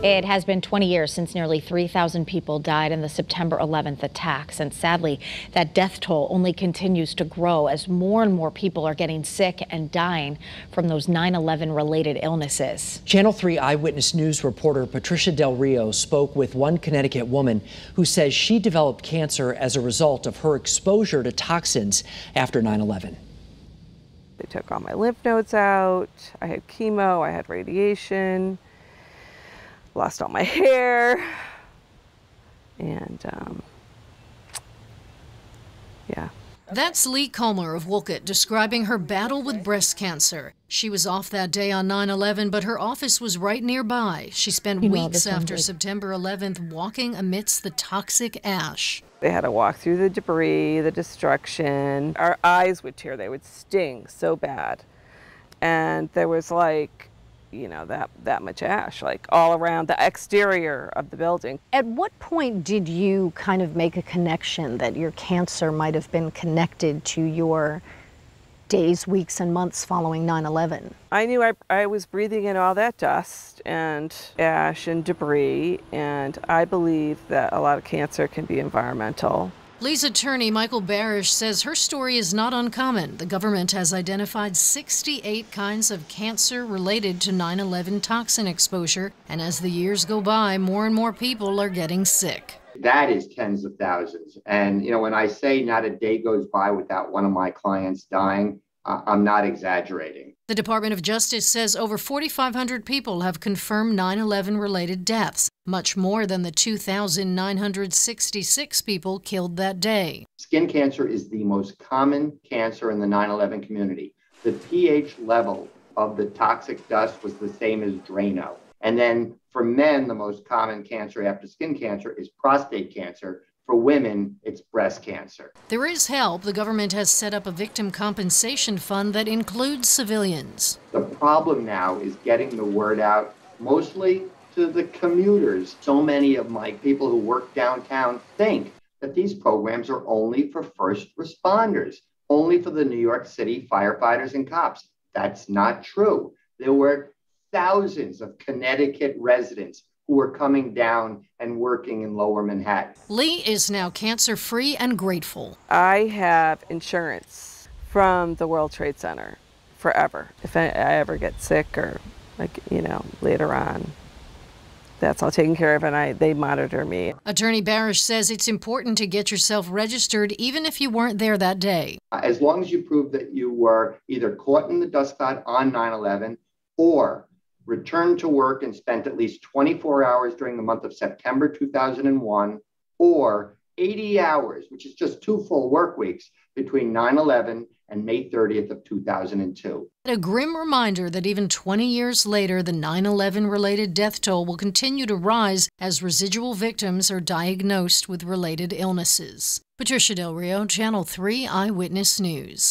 It has been 20 years since nearly 3,000 people died in the September 11th attacks, and sadly, that death toll only continues to grow as more and more people are getting sick and dying from those 9/11 related illnesses. Channel 3 Eyewitness News reporter Patricia Del Rio spoke with one Connecticut woman who says she developed cancer as a result of her exposure to toxins after 9/11. They took all my lymph nodes out, I had chemo, I had radiation, lost all my hair, and yeah. That's Lee Comer of Wolcott describing her battle with breast cancer. She was off that day on 9/11, but her office was right nearby. She spent weeks after September 11th walking amidst the toxic ash. They had to walk through the debris, the destruction. Our eyes would tear, they would sting so bad. And there was like, you know, that much ash, like all around the exterior of the building. At what point did you kind of make a connection that your cancer might have been connected to your days, weeks, and months following 9/11? I knew I was breathing in all that dust and ash and debris, and I believe that a lot of cancer can be environmental. Lee's attorney, Michael Barish, says her story is not uncommon. The government has identified 68 kinds of cancer related to 9/11 toxin exposure, and as the years go by, more and more people are getting sick. That is tens of thousands. And, you know, when I say not a day goes by without one of my clients dying, I'm not exaggerating. The Department of Justice says over 4,500 people have confirmed 9/11 related deaths, much more than the 2,966 people killed that day. Skin cancer is the most common cancer in the 9/11 community. The pH level of the toxic dust was the same as Drano. And then for men, the most common cancer after skin cancer is prostate cancer. For women, it's breast cancer. There is help. The government has set up a victim compensation fund that includes civilians. The problem now is getting the word out, mostly to the commuters. So many of my people who work downtown think that these programs are only for first responders, only for the New York City firefighters and cops. That's not true. There were thousands of Connecticut residents who are coming down and working in Lower Manhattan. Lee is now cancer-free and grateful. I have insurance from the World Trade Center forever. If I ever get sick or, like, you know, later on, that's all taken care of, and they monitor me. Attorney Barish says it's important to get yourself registered even if you weren't there that day. As long as you prove that you were either caught in the dust cloud on 9/11 or returned to work and spent at least 24 hours during the month of September 2001, or 80 hours, which is just 2 full work weeks, between 9/11 and May 30th of 2002. A grim reminder that even 20 years later, the 9/11 related death toll will continue to rise as residual victims are diagnosed with related illnesses. Patricia Del Rio, Channel 3 Eyewitness News.